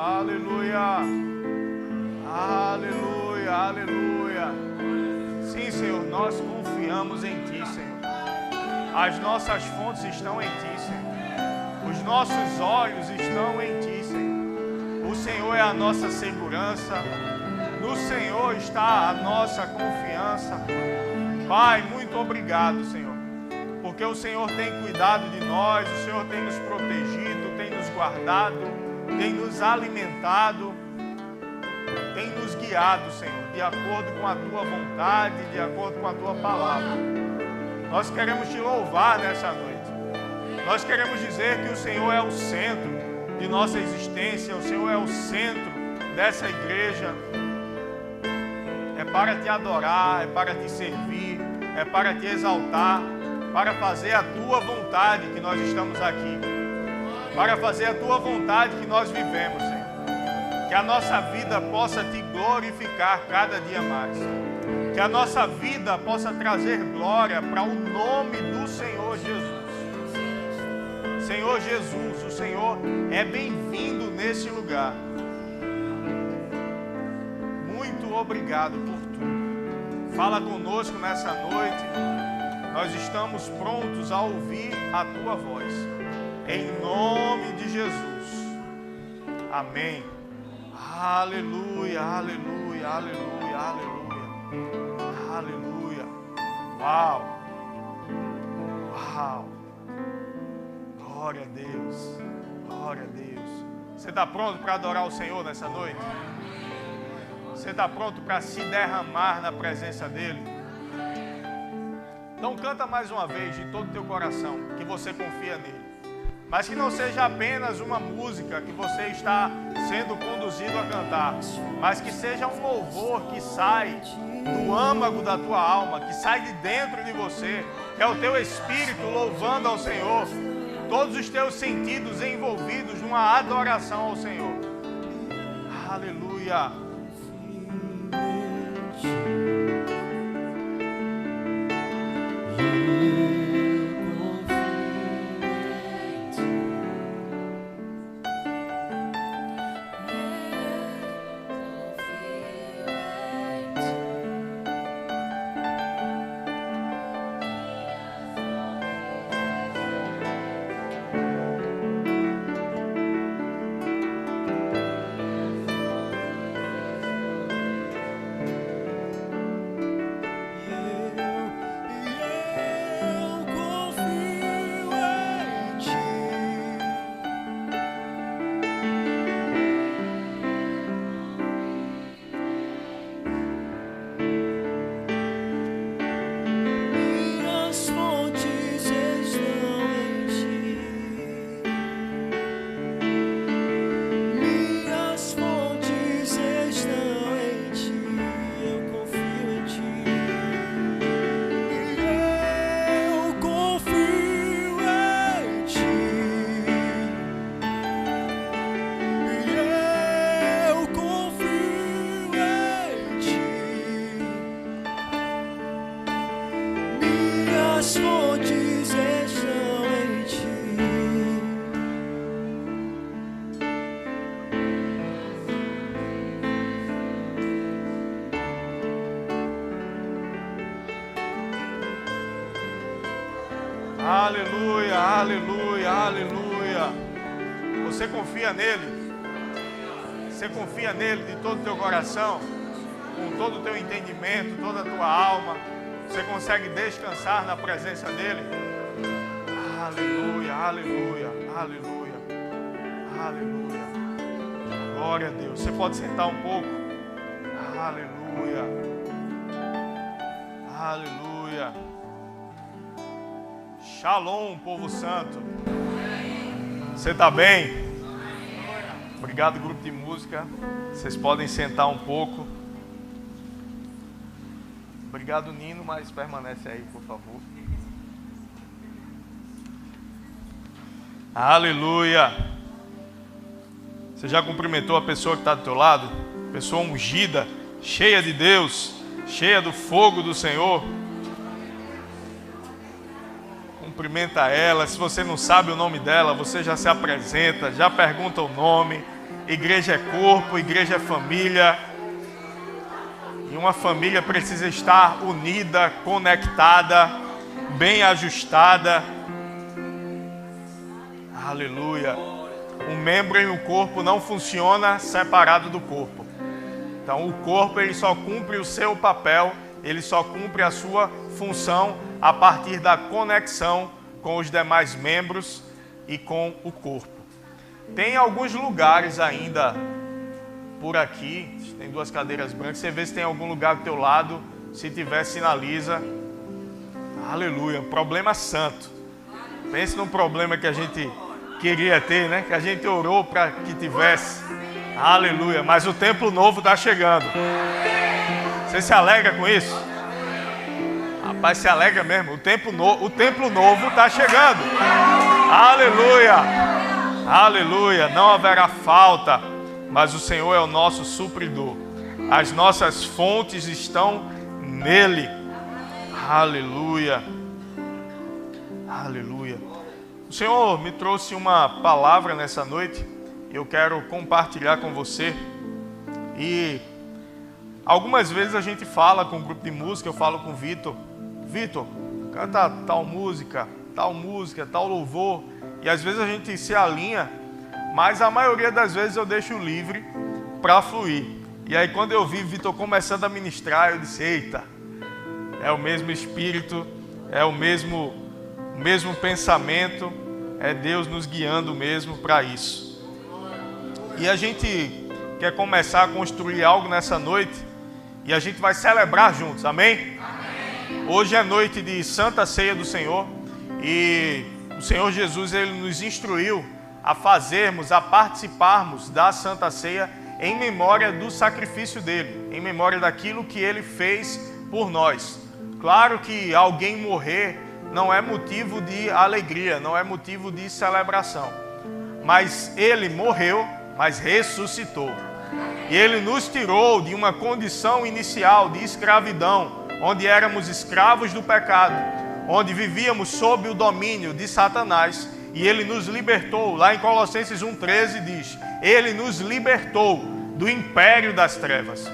Aleluia. Aleluia, aleluia. Sim, Senhor, nós confiamos em Ti, Senhor. As nossas fontes estão em Ti, Senhor. Os nossos olhos estão em Ti, Senhor. O Senhor é a nossa segurança. No Senhor está a nossa confiança. Pai, muito obrigado, Senhor, porque o Senhor tem cuidado de nós, o Senhor tem nos protegido, tem nos guardado, tem nos alimentado, tem nos guiado, Senhor, de acordo com a Tua vontade, de acordo com a Tua palavra. Nós queremos Te louvar nessa noite. Nós queremos dizer que o Senhor é o centro de nossa existência, o Senhor é o centro dessa igreja. É para Te adorar, é para Te servir, é para Te exaltar, para fazer a Tua vontade que nós estamos aqui, para fazer a Tua vontade que nós vivemos, Senhor. Que a nossa vida possa Te glorificar cada dia mais. Que a nossa vida possa trazer glória para o nome do Senhor Jesus. Senhor Jesus, o Senhor é bem-vindo nesse lugar. Muito obrigado por tudo. Fala conosco nessa noite. Nós estamos prontos a ouvir a Tua voz. Em nome de Jesus. Amém. Aleluia, aleluia, aleluia, aleluia. Aleluia. Uau. Uau. Glória a Deus. Glória a Deus. Você está pronto para adorar o Senhor nessa noite? Você está pronto para se derramar na presença dEle? Então canta mais uma vez de todo o teu coração, que você confia nele. Mas que não seja apenas uma música que você está sendo conduzido a cantar, mas que seja um louvor que sai do âmago da tua alma, que sai de dentro de você, que é o teu espírito louvando ao Senhor, todos os teus sentidos envolvidos numa adoração ao Senhor. Aleluia. Aleluia, aleluia, aleluia. Você confia nele? Você confia nele de todo o teu coração, com todo o teu entendimento, toda a tua alma? Você consegue descansar na presença dele? Aleluia, aleluia, aleluia, aleluia. Glória a Deus. Você pode sentar um pouco? Aleluia, aleluia. Shalom, povo santo. Você está bem? Obrigado, grupo de música. Vocês podem sentar um pouco. Obrigado, Nino, mas permanece aí, por favor. Aleluia. Você já cumprimentou a pessoa que está do teu lado? Pessoa ungida, cheia de Deus, cheia do fogo do Senhor. cumprimenta ela. Se você não sabe o nome dela, você já se apresenta, já pergunta o nome. Igreja é corpo, igreja é família. E uma família precisa estar unida, conectada, bem ajustada. Aleluia. Um membro em um corpo não funciona separado do corpo. Então o corpo ele só cumpre o seu papel, ele só cumpre a sua função a partir da conexão com os demais membros e com o corpo. Tem alguns lugares ainda por aqui, tem 2 cadeiras brancas, você vê se tem algum lugar do teu lado, se tiver sinaliza. Aleluia, problema santo. Pense num problema que a gente queria ter, né? Que a gente orou para que tivesse. Aleluia, mas o templo novo está chegando. Você se alegra com isso? Rapaz, se alegra mesmo. O templo novo está chegando. Aleluia, aleluia. Não haverá falta, mas o Senhor é o nosso supridor. As nossas fontes estão nele. Aleluia, aleluia. O Senhor me trouxe uma palavra nessa noite. Eu quero compartilhar com você. E algumas vezes a gente fala com um grupo de música, eu falo com o Vitor. Vitor, canta tal música, tal louvor. E às vezes a gente se alinha, mas a maioria das vezes eu deixo livre para fluir. E aí quando eu vi Vitor começando a ministrar, eu disse, eita, é o mesmo espírito, é o mesmo pensamento, é Deus nos guiando mesmo para isso. E a gente quer começar a construir algo nessa noite e a gente vai celebrar juntos, amém? Amém. Hoje é noite de Santa Ceia do Senhor e o Senhor Jesus ele nos instruiu a participarmos da Santa Ceia em memória do sacrifício dele, em memória daquilo que ele fez por nós. Claro que alguém morrer não é motivo de alegria, não é motivo de celebração, mas ele morreu, mas ressuscitou. E ele nos tirou de uma condição inicial de escravidão, onde éramos escravos do pecado, onde vivíamos sob o domínio de Satanás, e ele nos libertou. Lá em Colossenses 1,13 diz, ele nos libertou do império das trevas.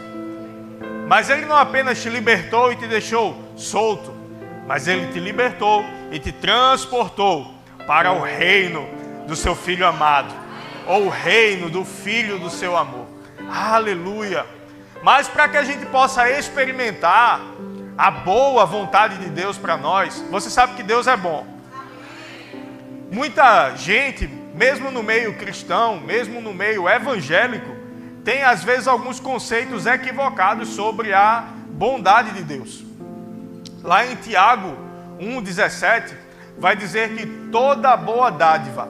Mas ele não apenas te libertou e te deixou solto, mas ele te libertou e te transportou para o reino do seu Filho amado, ou o reino do Filho do seu amor. Aleluia! Mas para que a gente possa experimentar a boa vontade de Deus para nós, você sabe que Deus é bom. Muita gente, mesmo no meio cristão, mesmo no meio evangélico, tem às vezes alguns conceitos equivocados sobre a bondade de Deus. Lá em Tiago 1,17, vai dizer que toda boa dádiva,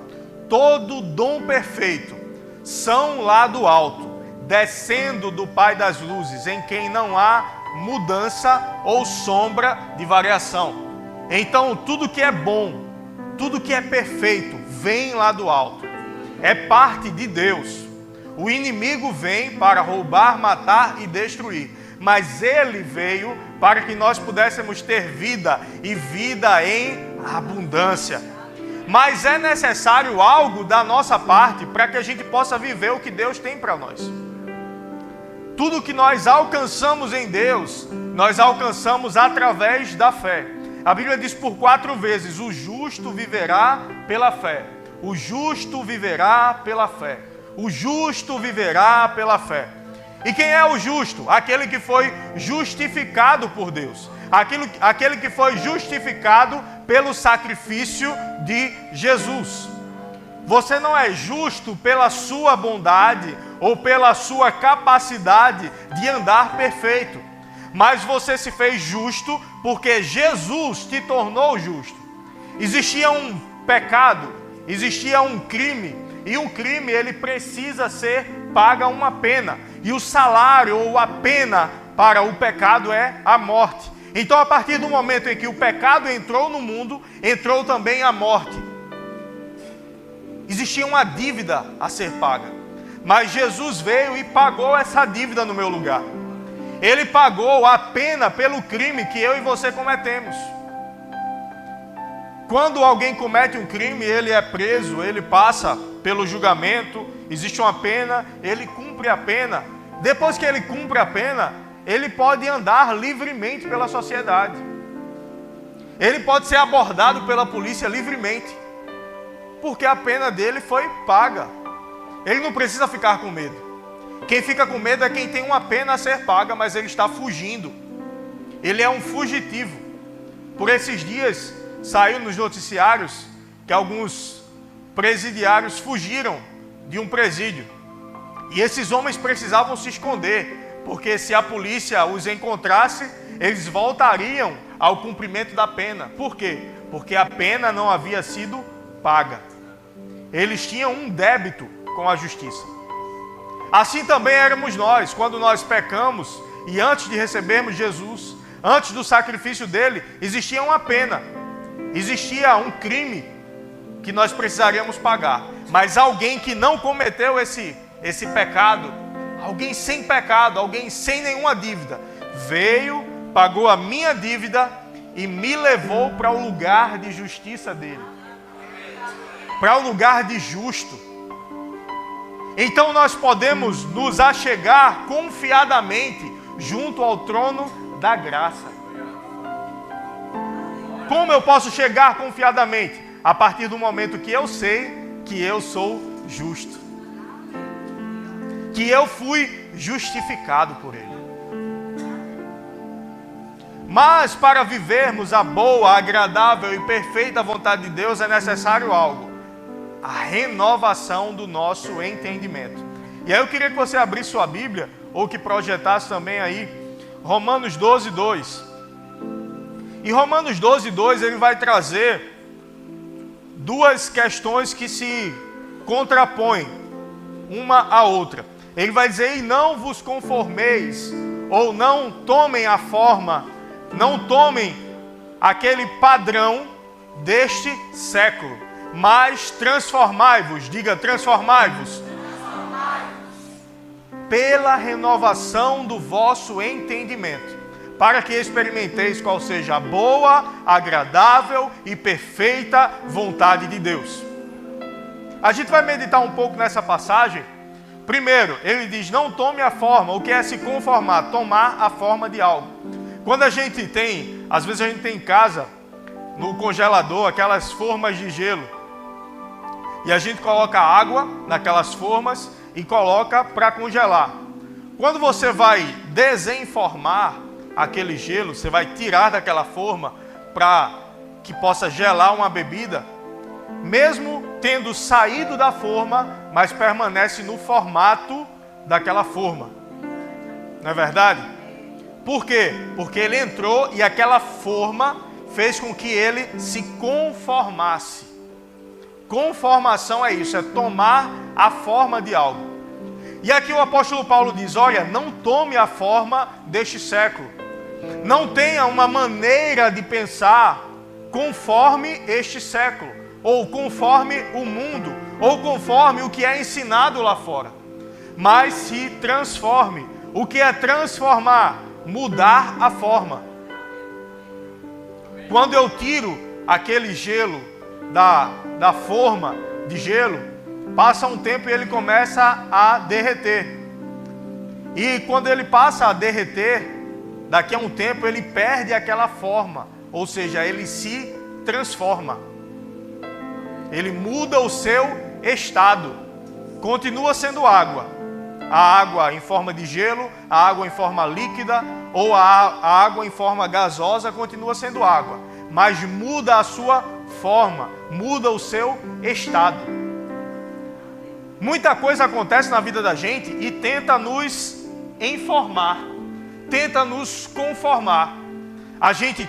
todo dom perfeito, são lá do alto, descendo do Pai das luzes, em quem não há mudança ou sombra de variação. Então, tudo que é bom, tudo que é perfeito, vem lá do alto. É parte de Deus. O inimigo vem para roubar, matar e destruir. Mas ele veio para que nós pudéssemos ter vida e vida em abundância. Mas é necessário algo da nossa parte para que a gente possa viver o que Deus tem para nós. Tudo que nós alcançamos em Deus, nós alcançamos através da fé. A Bíblia diz por 4 vezes, o justo viverá pela fé. O justo viverá pela fé. O justo viverá pela fé. E quem é o justo? Aquele que foi justificado por Deus. Aquele que foi justificado pelo sacrifício de Jesus. Você não é justo pela sua bondade ou pela sua capacidade de andar perfeito. Mas você se fez justo porque Jesus te tornou justo. Existia um pecado, existia um crime. E um crime ele precisa ser paga uma pena. E o salário ou a pena para o pecado é a morte. Então, a partir do momento em que o pecado entrou no mundo, entrou também a morte. Existia uma dívida a ser paga. Mas Jesus veio e pagou essa dívida no meu lugar. Ele pagou a pena pelo crime que eu e você cometemos. Quando alguém comete um crime, ele é preso, ele passa pelo julgamento, existe uma pena, ele cumpre a pena. Depois que ele cumpre a pena, ele pode andar livremente pela sociedade. Ele pode ser abordado pela polícia livremente, porque a pena dele foi paga. Ele não precisa ficar com medo. Quem fica com medo é quem tem uma pena a ser paga, mas ele está fugindo. Ele é um fugitivo. Por esses dias, saiu nos noticiários que alguns presidiários fugiram de um presídio. E esses homens precisavam se esconder, porque se a polícia os encontrasse, eles voltariam ao cumprimento da pena. Por quê? Porque a pena não havia sido paga. Eles tinham um débito com a justiça. Assim também éramos nós, quando nós pecamos e antes de recebermos Jesus, antes do sacrifício dele, existia uma pena, existia um crime que nós precisaríamos pagar. Mas alguém que não cometeu esse pecado, alguém sem pecado, alguém sem nenhuma dívida, veio, pagou a minha dívida e me levou para o lugar de justiça dele, para o lugar de justo. Então nós podemos nos achegar confiadamente junto ao trono da graça. Como eu posso chegar confiadamente? A partir do momento que eu sei que eu sou justo, que eu fui justificado por Ele. Mas para vivermos a boa, agradável e perfeita vontade de Deus é necessário algo: a renovação do nosso entendimento. E aí eu queria que você abrisse sua Bíblia, ou que projetasse também aí Romanos 12, 2. Em Romanos 12, 2 ele vai trazer duas questões que se contrapõem uma à outra. Ele vai dizer: e não vos conformeis, ou não tomem a forma, não tomem aquele padrão deste século, mas transformai-vos, diga transformai-vos, pela renovação do vosso entendimento, para que experimenteis qual seja a boa, agradável e perfeita vontade de Deus. A gente vai meditar um pouco nessa passagem. Primeiro, ele diz: não tome a forma. O que é se conformar? Tomar a forma de algo. Quando a gente tem, às vezes a gente tem em casa, no congelador, aquelas formas de gelo, e a gente coloca água naquelas formas e coloca para congelar. Quando você vai desenformar aquele gelo, você vai tirar daquela forma para que possa gelar uma bebida, mesmo tendo saído da forma, mas permanece no formato daquela forma. Não é verdade? Por quê? Porque ele entrou e aquela forma fez com que ele se conformasse. Conformação é isso, é tomar a forma de algo. E aqui o apóstolo Paulo diz: olha, não tome a forma deste século. Não tenha uma maneira de pensar conforme este século, ou conforme o mundo, ou conforme o que é ensinado lá fora. Mas se transforme. O que é transformar? Mudar a forma. Quando eu tiro aquele gelo da forma de gelo, passa um tempo e ele começa a derreter. E quando ele passa a derreter, daqui a um tempo ele perde aquela forma, ou seja, ele se transforma. Ele muda o seu estado. Continua sendo água. A água em forma de gelo, a água em forma líquida, ou a água em forma gasosa continua sendo água, mas muda a sua forma, muda o seu estado. Muita coisa acontece na vida da gente e tenta nos informar, tenta nos conformar.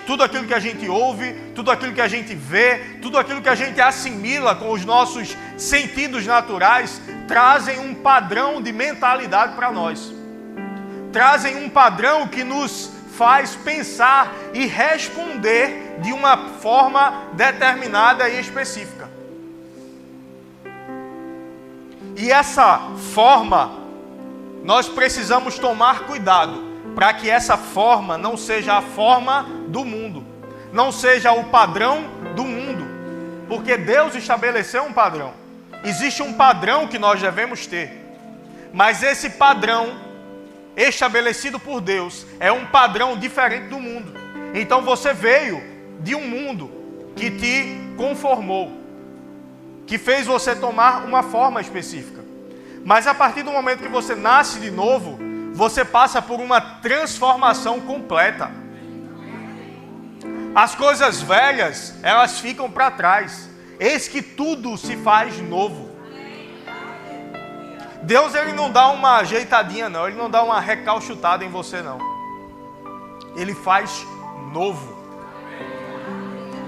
Tudo aquilo que a gente ouve, tudo aquilo que a gente vê, tudo aquilo que a gente assimila com os nossos sentidos naturais, trazem um padrão de mentalidade para nós. Trazem um padrão que nos faz pensar e responder de uma forma determinada e específica. E essa forma, nós precisamos tomar cuidado para que essa forma não seja a forma do mundo, não seja o padrão do mundo. Porque Deus estabeleceu um padrão. Existe um padrão que nós devemos ter. Mas esse padrão estabelecido por Deus é um padrão diferente do mundo. Então você veio de um mundo que te conformou, que fez você tomar uma forma específica. Mas a partir do momento que você nasce de novo, você passa por uma transformação completa. As coisas velhas, elas ficam para trás. Eis que tudo se faz novo. Deus, ele não dá uma ajeitadinha não, ele não dá uma recalchutada em você não. Ele faz novo.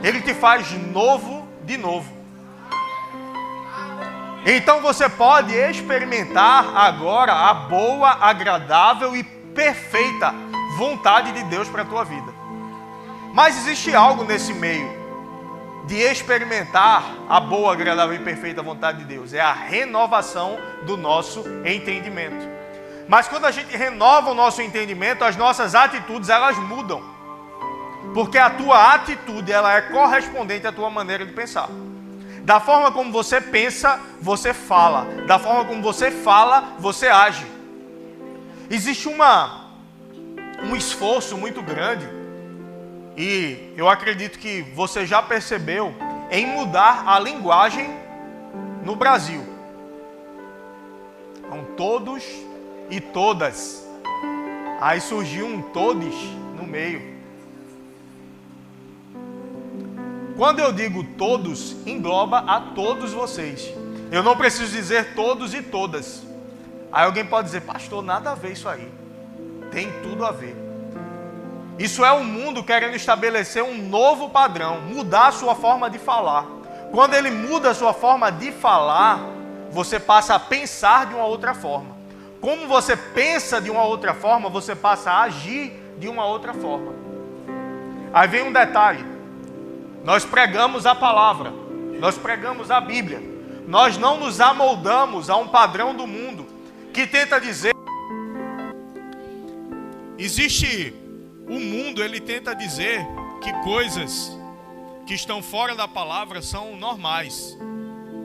Ele te faz novo de novo. Então você pode experimentar agora a boa, agradável e perfeita vontade de Deus para a tua vida. Mas existe algo nesse meio de experimentar a boa, agradável e perfeita vontade de Deus. É a renovação do nosso entendimento. Mas quando a gente renova o nosso entendimento, as nossas atitudes, elas mudam. Porque a tua atitude, ela é correspondente à tua maneira de pensar. Da forma como você pensa, você fala. Da forma como você fala, você age. Existe um esforço muito grande, e eu acredito que você já percebeu, em mudar a linguagem no Brasil. São todos e todas. Aí surgiu um todes no meio. Quando eu digo todos, engloba a todos vocês. Eu não preciso dizer todos e todas. Aí alguém pode dizer, pastor, nada a ver isso aí. Tem tudo a ver. Isso é o mundo querendo estabelecer um novo padrão, mudar a sua forma de falar. Quando ele muda a sua forma de falar, você passa a pensar de uma outra forma. Como você pensa de uma outra forma, você passa a agir de uma outra forma. Aí vem um detalhe. Nós pregamos a palavra, nós pregamos a Bíblia. Nós não nos amoldamos a um padrão do mundo que tenta dizer... O mundo, ele tenta dizer que coisas que estão fora da palavra são normais.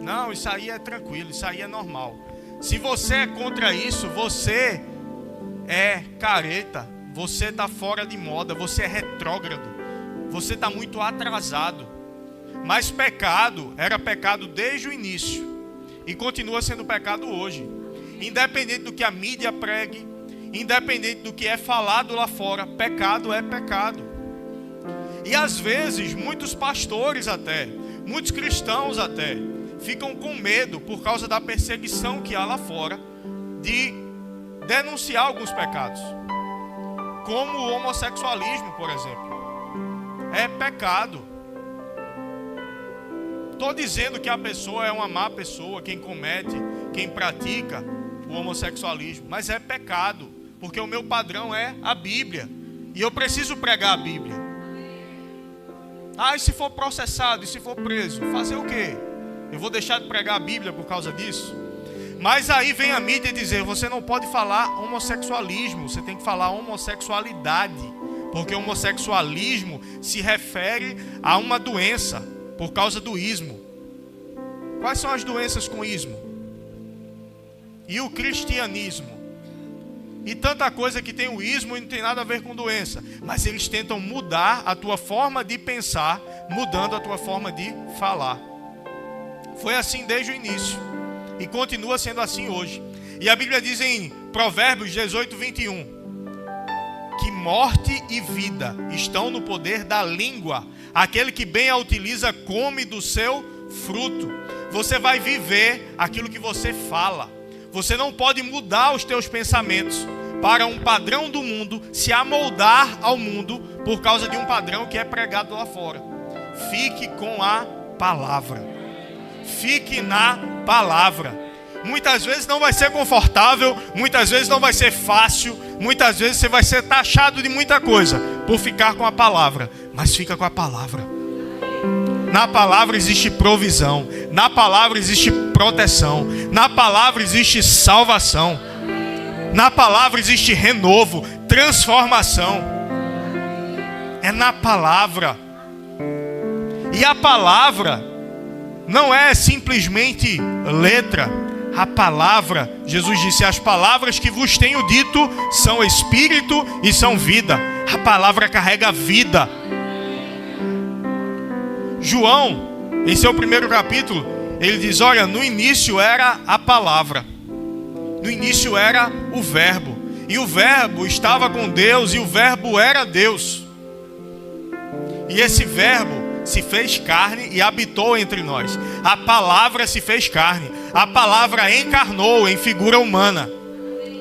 Não, isso aí é tranquilo, isso aí é normal. Se você é contra isso, você é careta, você está fora de moda, você é retrógrado, você está muito atrasado. Mas pecado era pecado desde o início e continua sendo pecado hoje. Independente do que a mídia pregue, independente do que é falado lá fora, pecado é pecado. E às vezes, muitos pastores até, muitos cristãos até, ficam com medo por causa da perseguição que há lá fora, de denunciar alguns pecados. Como o homossexualismo, por exemplo. É pecado. Estou dizendo que a pessoa é uma má pessoa, quem comete, quem pratica o homossexualismo, mas é pecado. Porque o meu padrão é a Bíblia. E eu preciso pregar a Bíblia. E se for processado, e se for preso? Fazer o quê? Eu vou deixar de pregar a Bíblia por causa disso? Mas aí vem a mídia dizer, você não pode falar homossexualismo, você tem que falar homossexualidade. Porque o homossexualismo se refere a uma doença, por causa do ismo. Quais são as doenças com ismo? E o cristianismo? E tanta coisa que tem o ismo e não tem nada a ver com doença. Mas eles tentam mudar a tua forma de pensar, mudando a tua forma de falar. Foi assim desde o início. E continua sendo assim hoje. E a Bíblia diz em Provérbios 18, 21. Que morte e vida estão no poder da língua. Aquele que bem a utiliza come do seu fruto. Você vai viver aquilo que você fala. Você não pode mudar os teus pensamentos para um padrão do mundo, se amoldar ao mundo por causa de um padrão que é pregado lá fora. Fique com a palavra. Fique na palavra. Muitas vezes não vai ser confortável, muitas vezes não vai ser fácil, muitas vezes você vai ser taxado de muita coisa por ficar com a palavra, mas fica com a palavra. Na palavra existe provisão, na palavra existe proteção, na palavra existe salvação, na palavra existe renovo, transformação. É na palavra. E a palavra não é simplesmente letra. A palavra, Jesus disse, as palavras que vos tenho dito são espírito e são vida. A palavra carrega vida. João, em seu primeiro capítulo, ele diz, olha, no início era a palavra. No início era o verbo. E o verbo estava com Deus e o verbo era Deus. E esse verbo se fez carne e habitou entre nós. A palavra se fez carne. A palavra encarnou em figura humana.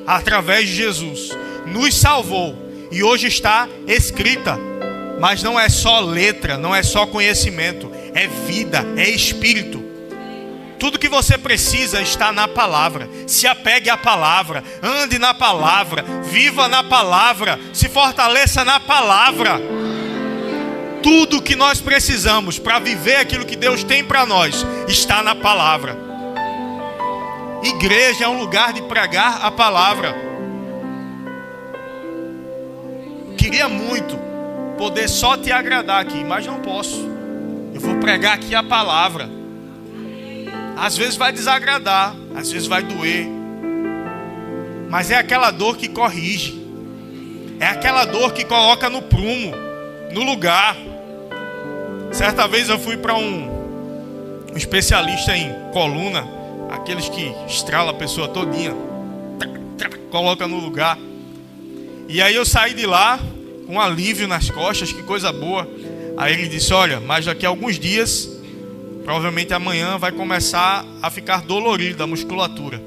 Através de Jesus. Nos salvou. E hoje está escrita. Mas não é só letra, não é só conhecimento. É vida, é espírito. Tudo que você precisa está na palavra. Se apegue à palavra. Ande na palavra. Viva na palavra. Se fortaleça na palavra. Tudo que nós precisamos para viver aquilo que Deus tem para nós está na palavra. Igreja é um lugar de pregar a palavra. Queria muito poder só te agradar aqui, mas não posso. Eu vou pregar aqui a palavra. Às vezes vai desagradar, às vezes vai doer, mas é aquela dor que corrige. É aquela dor que coloca no prumo, no lugar. Certa vez eu fui para um especialista em coluna, aqueles que estrala a pessoa todinha, coloca no lugar. E aí eu saí de lá com um alívio nas costas, que coisa boa. Aí ele disse, olha, mas daqui a alguns dias, provavelmente amanhã, vai começar a ficar dolorido a musculatura.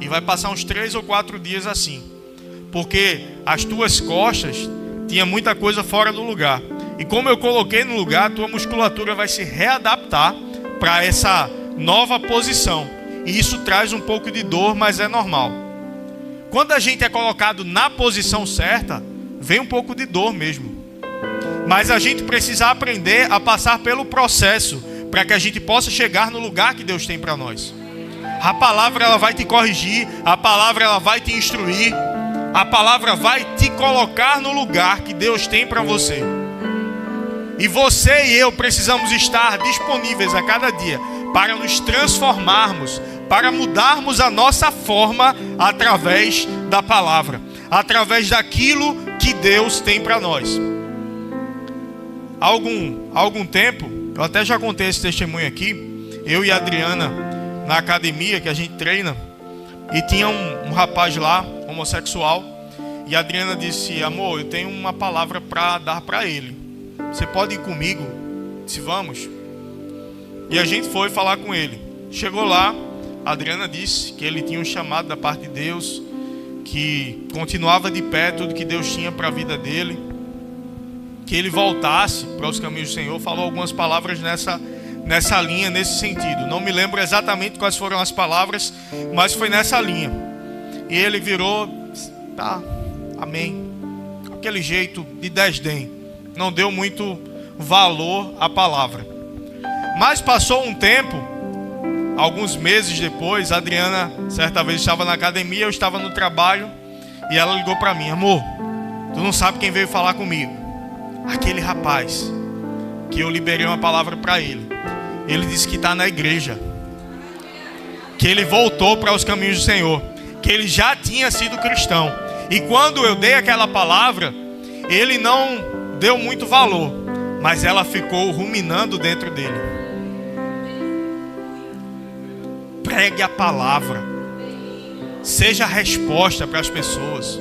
E vai passar uns 3 ou 4 dias assim. Porque as tuas costas tinha muita coisa fora do lugar. E como eu coloquei no lugar, a tua musculatura vai se readaptar para essa nova posição. E isso traz um pouco de dor, mas é normal. Quando a gente é colocado na posição certa, vem um pouco de dor mesmo. Mas a gente precisa aprender a passar pelo processo para que a gente possa chegar no lugar que Deus tem para nós. A palavra ela vai te corrigir, a palavra ela vai te instruir, a palavra vai te colocar no lugar que Deus tem para você. E você e eu precisamos estar disponíveis a cada dia para nos transformarmos, para mudarmos a nossa forma através da palavra, através daquilo que Deus tem para nós. Há algum tempo, eu até já contei esse testemunho aqui, eu e a Adriana, na academia que a gente treina, e tinha um rapaz lá, homossexual, e a Adriana disse, amor, eu tenho uma palavra para dar para ele. Você pode ir comigo? Se vamos. E a gente foi falar com ele. Chegou lá, a Adriana disse que ele tinha um chamado da parte de Deus, que continuava de pé tudo que Deus tinha para a vida dele, que ele voltasse para os caminhos do Senhor. Falou algumas palavras nessa linha, nesse sentido. Não me lembro exatamente quais foram as palavras, mas foi nessa linha. E ele virou, tá, amém, aquele jeito de desdém. Não deu muito valor à palavra. Mas passou um tempo, alguns meses depois, a Adriana, certa vez estava na academia, eu estava no trabalho, e ela ligou para mim, amor, tu não sabe quem veio falar comigo? Aquele rapaz, que eu liberei uma palavra para ele. Ele disse que está na igreja, que ele voltou para os caminhos do Senhor, que ele já tinha sido cristão. E quando eu dei aquela palavra, ele não deu muito valor, mas ela ficou ruminando dentro dele. Pregue a palavra, seja a resposta para as pessoas.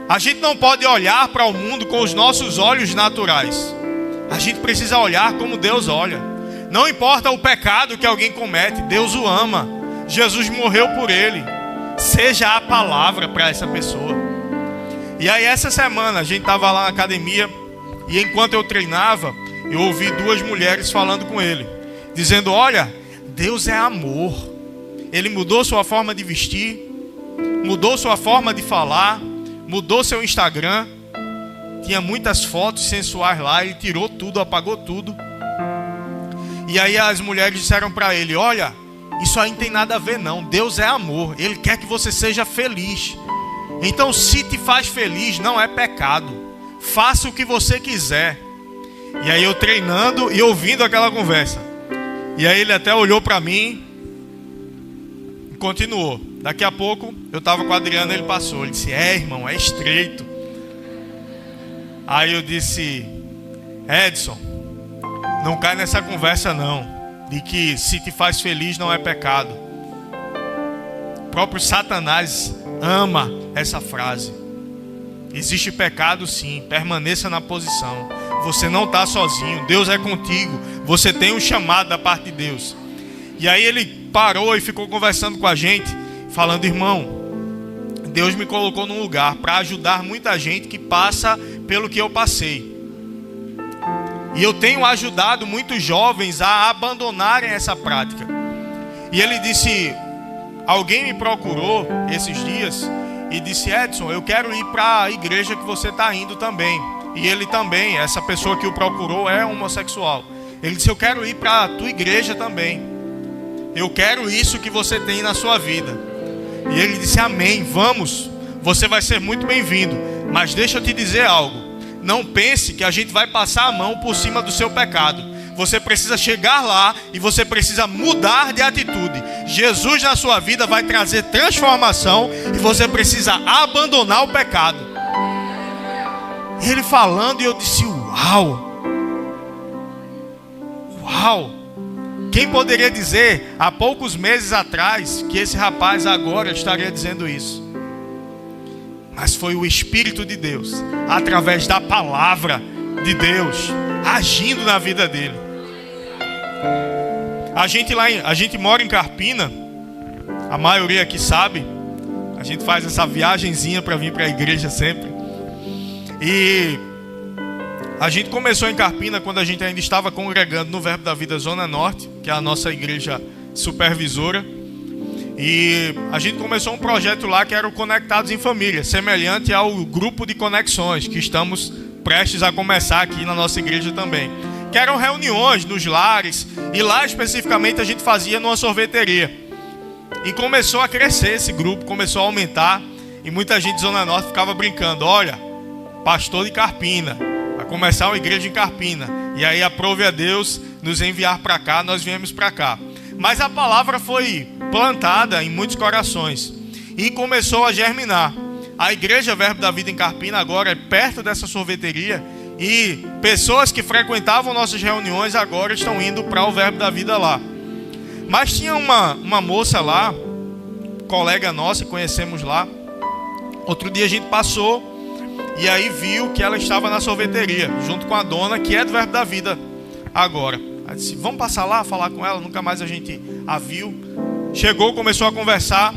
A gente não pode olhar para o mundo com os nossos olhos naturais. A gente precisa olhar como Deus olha. Não importa o pecado que alguém comete, Deus o ama. Jesus morreu por ele. Seja a palavra para essa pessoa. E aí essa semana a gente estava lá na academia, e enquanto eu treinava, eu ouvi 2 mulheres falando com ele, dizendo, olha, Deus é amor. Ele mudou sua forma de vestir, mudou sua forma de falar, mudou seu Instagram. Tinha muitas fotos sensuais lá, ele tirou tudo, apagou tudo. E aí as mulheres disseram para ele, olha, isso aí não tem nada a ver não, Deus é amor, Ele quer que você seja feliz. Então se te faz feliz, não é pecado, faça o que você quiser. E aí eu treinando e ouvindo aquela conversa, E aí ele até olhou para mim e continuou. Daqui a pouco eu estava com a Adriana, ele passou. Ele disse: irmão, é estreito. Aí eu disse: Edson, não cai nessa conversa não, de que se te faz feliz não é pecado. O próprio Satanás ama essa frase. Existe pecado sim, permaneça na posição. Você não está sozinho, Deus é contigo. Você tem um chamado da parte de Deus. E aí ele parou e ficou conversando com a gente, falando: irmão, Deus me colocou num lugar para ajudar muita gente que passa pelo que eu passei. E eu tenho ajudado muitos jovens a abandonarem essa prática. E ele disse: alguém me procurou esses dias e disse: Edson, eu quero ir para a igreja que você está indo também. E ele também, essa pessoa que o procurou é homossexual. Ele disse: eu quero ir para a tua igreja também. Eu quero isso que você tem na sua vida. E ele disse: amém, vamos. Você vai ser muito bem-vindo. Mas deixa eu te dizer algo. Não pense que a gente vai passar a mão por cima do seu pecado. Você precisa chegar lá e você precisa mudar de atitude. Jesus na sua vida vai trazer transformação e você precisa abandonar o pecado. Ele falando e eu disse: uau! Uau! Quem poderia dizer há poucos meses atrás que esse rapaz agora estaria dizendo isso? Mas foi o Espírito de Deus, através da palavra de Deus, agindo na vida dele. A gente mora em Carpina, a maioria aqui sabe. A gente faz essa viagenzinha para vir para a igreja sempre. E a gente começou em Carpina quando a gente ainda estava congregando no Verbo da Vida Zona Norte, que é a nossa igreja supervisora. E a gente começou um projeto lá que era o Conectados em Família, semelhante ao grupo de conexões que estamos prestes a começar aqui na nossa igreja também. Que eram reuniões nos lares, e lá especificamente a gente fazia numa sorveteria. E começou a crescer esse grupo, começou a aumentar, e muita gente de Zona Norte ficava brincando: olha, pastor de Carpina, vai começar uma igreja em Carpina. E aí aprove a Deus nos enviar para cá, nós viemos para cá. Mas a palavra foi plantada em muitos corações e começou a germinar. A igreja Verbo da Vida em Carpina agora é perto dessa sorveteria, e pessoas que frequentavam nossas reuniões agora estão indo para o Verbo da Vida lá. Mas tinha uma moça lá, colega nossa, conhecemos lá. Outro dia a gente passou e aí viu que ela estava na sorveteria junto com a dona, que é do Verbo da Vida agora. Aí disse: vamos passar lá, falar com ela. Nunca mais a gente a viu. Chegou, começou a conversar.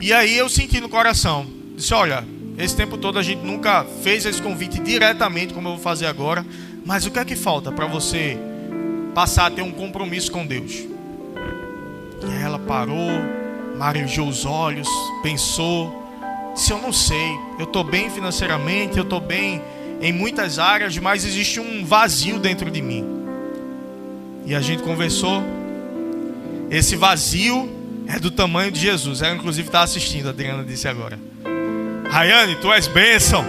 E aí eu senti no coração, disse: olha, esse tempo todo a gente nunca fez esse convite diretamente como eu vou fazer agora, mas o que é que falta para você passar a ter um compromisso com Deus? E aí ela parou, marejou os olhos, pensou, disse: eu não sei, eu estou bem financeiramente, eu estou bem em muitas áreas, mas existe um vazio dentro de mim. E a gente conversou. Esse vazio é do tamanho de Jesus. Ela inclusive está assistindo, a Adriana disse agora: Rayane, tu és bênção.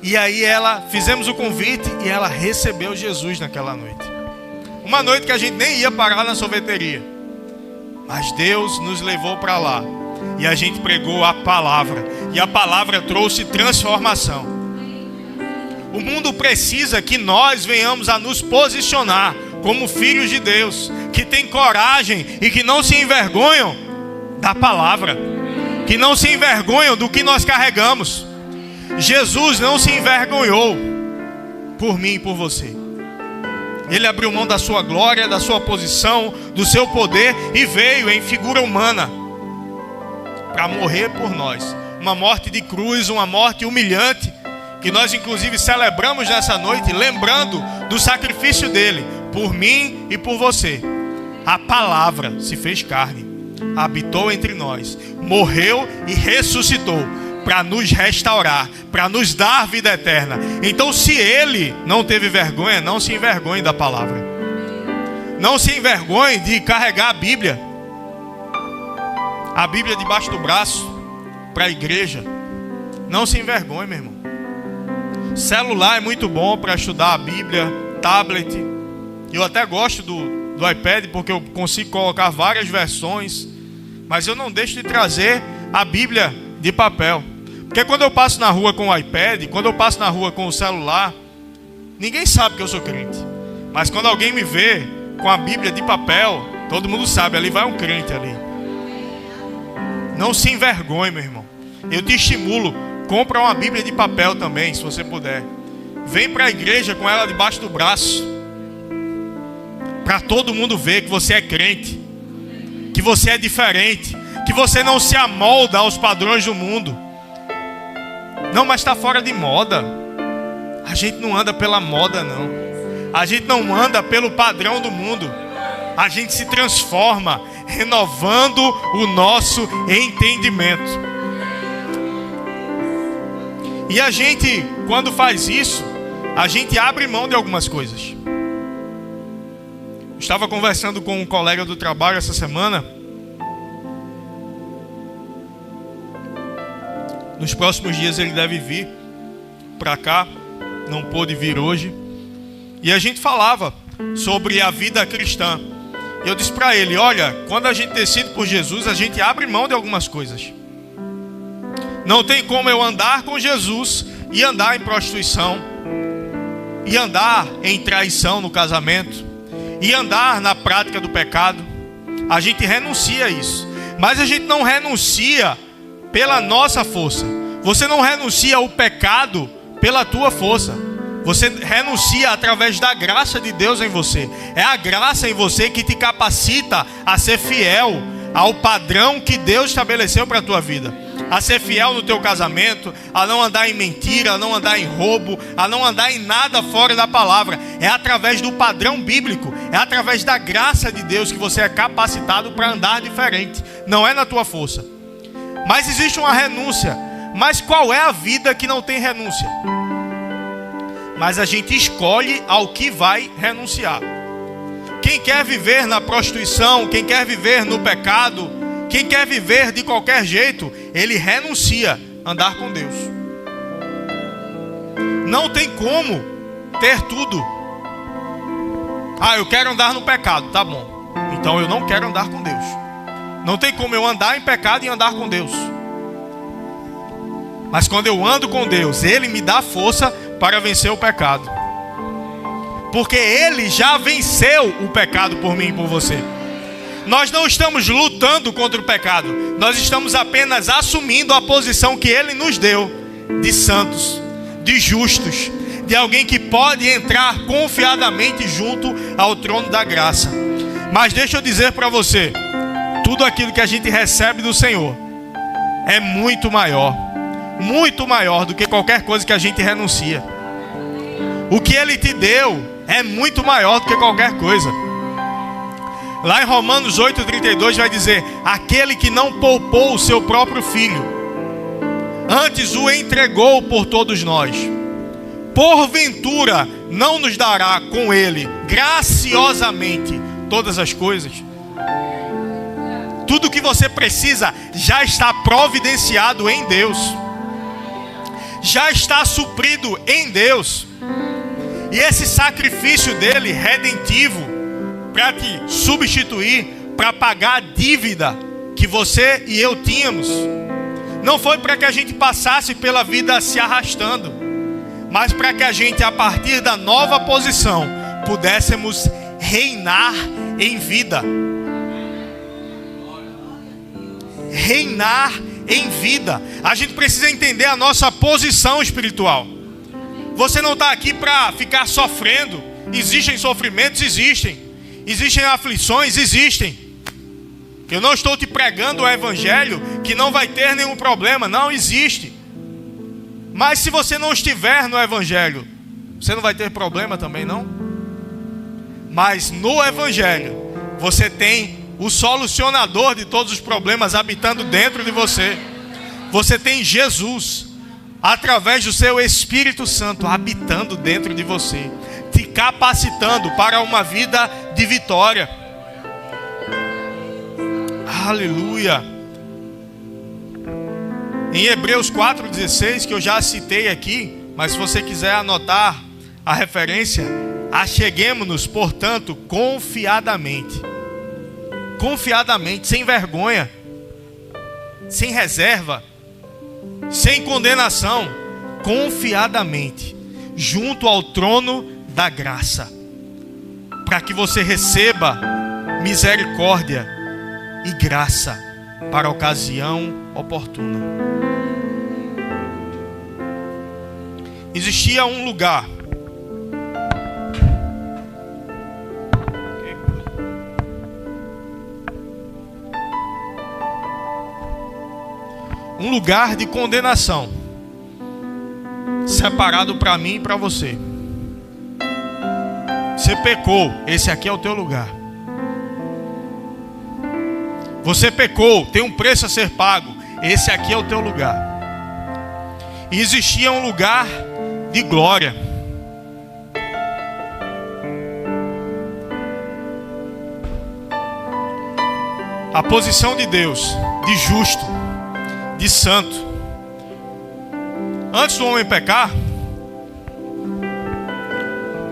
E aí fizemos o convite e ela recebeu Jesus naquela noite. Uma noite que a gente nem ia parar na sorveteria, mas Deus nos levou para lá e a gente pregou a palavra, e a palavra trouxe transformação. O mundo precisa que nós venhamos a nos posicionar como filhos de Deus, que tem coragem e que não se envergonham da palavra, que não se envergonham do que nós carregamos. Jesus não se envergonhou por mim e por você. Ele abriu mão da sua glória, da sua posição, do seu poder, e veio em figura humana para morrer por nós. Uma morte de cruz, uma morte humilhante, que nós inclusive celebramos nessa noite, lembrando do sacrifício dele por mim e por você. A palavra se fez carne, habitou entre nós, morreu e ressuscitou para nos restaurar, para nos dar vida eterna. Então, se ele não teve vergonha, não se envergonhe da palavra. Não se envergonhe de carregar a Bíblia debaixo do braço para a igreja. Não se envergonhe, meu irmão. Celular é muito bom para estudar a Bíblia, tablet, Eu até gosto do iPad porque eu consigo colocar várias versões, mas eu não deixo de trazer a Bíblia de papel. Porque quando eu passo na rua com o iPad, quando eu passo na rua com o celular, ninguém sabe que eu sou crente. Mas quando alguém me vê com a Bíblia de papel, todo mundo sabe, ali vai um crente ali. Não se envergonhe, meu irmão. Eu te estimulo, compra uma Bíblia de papel também, se você puder. Vem para a igreja com ela debaixo do braço, para todo mundo ver que você é crente, que você é diferente, que você não se amolda aos padrões do mundo. Não, mas está fora de moda. A gente não anda pela moda, não. A gente não anda pelo padrão do mundo. A gente se transforma, renovando o nosso entendimento. E a gente, quando faz isso, a gente abre mão de algumas coisas. Estava conversando com um colega do trabalho essa semana. Nos próximos dias ele deve vir para cá. Não pôde vir hoje. E a gente falava sobre a vida cristã. E eu disse para ele, olha, quando a gente decide por Jesus, a gente abre mão de algumas coisas. Não tem como eu andar com Jesus e andar em prostituição, e andar em traição no casamento, e andar na prática do pecado. A gente renuncia a isso. Mas a gente não renuncia pela nossa força. Você não renuncia ao pecado pela tua força. Você renuncia através da graça de Deus em você. É a graça em você que te capacita a ser fiel ao padrão que Deus estabeleceu para a tua vida. A ser fiel no teu casamento, a não andar em mentira, a não andar em roubo, a não andar em nada fora da palavra. É através do padrão bíblico, é através da graça de Deus que você é capacitado para andar diferente. Não é na tua força. Mas existe uma renúncia. Mas qual é a vida que não tem renúncia? Mas a gente escolhe ao que vai renunciar. Quem quer viver na prostituição, quem quer viver no pecado, quem quer viver de qualquer jeito, ele renuncia a andar com Deus. Não tem como ter tudo. Ah, eu quero andar no pecado, tá bom. Então eu não quero andar com Deus. Não tem como eu andar em pecado e andar com Deus. Mas quando eu ando com Deus, Ele me dá força para vencer o pecado. Porque Ele já venceu o pecado por mim e por você. Nós não estamos lutando contra o pecado. Nós estamos apenas assumindo a posição que Ele nos deu de santos, de justos, de alguém que pode entrar confiadamente junto ao trono da graça. Mas deixa eu dizer para você, tudo aquilo que a gente recebe do Senhor é muito maior do que qualquer coisa que a gente renuncia. O que Ele te deu é muito maior do que qualquer coisa. Lá em Romanos 8,32 vai dizer: aquele que não poupou o seu próprio filho, antes o entregou por todos nós, porventura não nos dará com ele graciosamente todas as coisas? Tudo que você precisa já está providenciado em Deus, já está suprido em Deus. E esse sacrifício dele, redentivo, para te substituir, para pagar a dívida que você e eu tínhamos, não foi para que a gente passasse pela vida se arrastando, mas para que a gente, a partir da nova posição, pudéssemos reinar em vida. Reinar em vida. A gente precisa entender a nossa posição espiritual. Você não está aqui para ficar sofrendo. Existem sofrimentos? Existem. Existem aflições? Existem. Eu não estou te pregando o evangelho que não vai ter nenhum problema. Não existe. Mas se você não estiver no evangelho, você não vai ter problema também, não? Mas no evangelho você tem o solucionador de todos os problemas habitando dentro de você. Você tem Jesus, através do seu Espírito Santo, habitando dentro de você, te capacitando para uma vida de vitória. Aleluia. Em Hebreus 4,16, que eu já citei aqui, mas se você quiser anotar a referência, Acheguemo-nos, portanto, confiadamente, sem vergonha, sem reserva, sem condenação, confiadamente, junto ao trono da graça, para que você receba misericórdia e graça para a ocasião oportuna. Existia um lugar de condenação separado para mim e para você. Você pecou, esse aqui é o teu lugar. Você pecou, tem um preço a ser pago, esse aqui é o teu lugar. E existia um lugar de glória. A posição de Deus, de justo, de santo. Antes do homem pecar,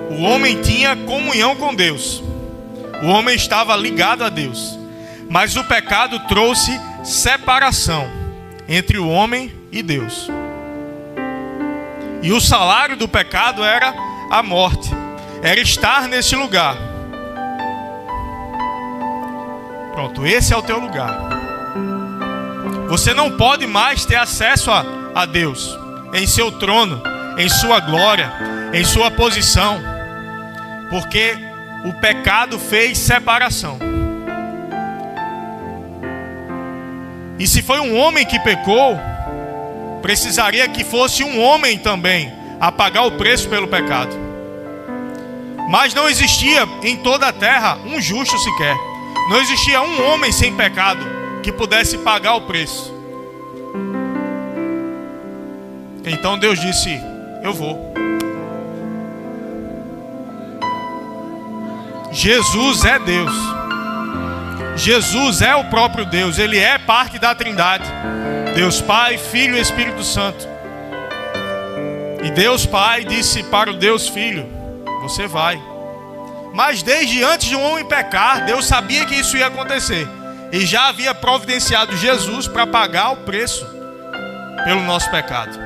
o homem tinha comunhão com Deus. O homem estava ligado a Deus. Mas o pecado trouxe separação entre o homem e Deus. E o salário do pecado era a morte. Era estar nesse lugar. Pronto, esse é o teu lugar. Você não pode mais ter acesso a Deus em seu trono, em sua glória, em sua posição, porque o pecado fez separação. E se foi um homem que pecou, precisaria que fosse um homem também a pagar o preço pelo pecado. Mas não existia em toda a terra um justo sequer. Não existia um homem sem pecado que pudesse pagar o preço. Então Deus disse: eu vou. Jesus é Deus. Jesus é o próprio Deus. Ele é parte da Trindade. Deus Pai, Filho e Espírito Santo. E Deus Pai disse para o Deus Filho: você vai. Mas desde antes de um homem pecar, Deus sabia que isso ia acontecer. E já havia providenciado Jesus para pagar o preço pelo nosso pecado.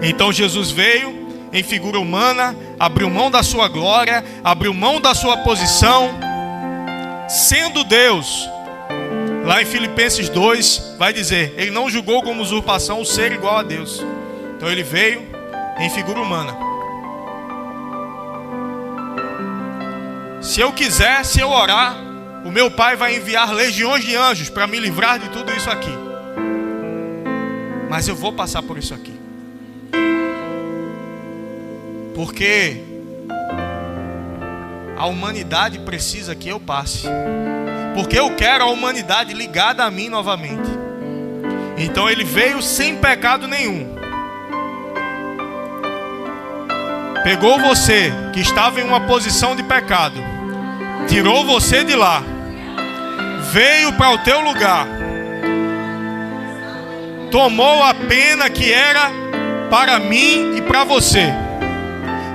Então Jesus veio em figura humana, abriu mão da sua glória, abriu mão da sua posição, sendo Deus. Lá em Filipenses 2 vai dizer: ele não julgou como usurpação o ser igual a Deus. Então ele veio em figura humana. Se eu quiser, se eu orar, o meu Pai vai enviar legiões de anjos para me livrar de tudo isso aqui. Mas eu vou passar por isso aqui. Porque a humanidade precisa que eu passe. Porque eu quero a humanidade ligada a mim novamente. Então ele veio sem pecado nenhum. Pegou você que estava em uma posição de pecado, tirou você de lá, veio para o teu lugar, tomou a pena que era para mim e para você.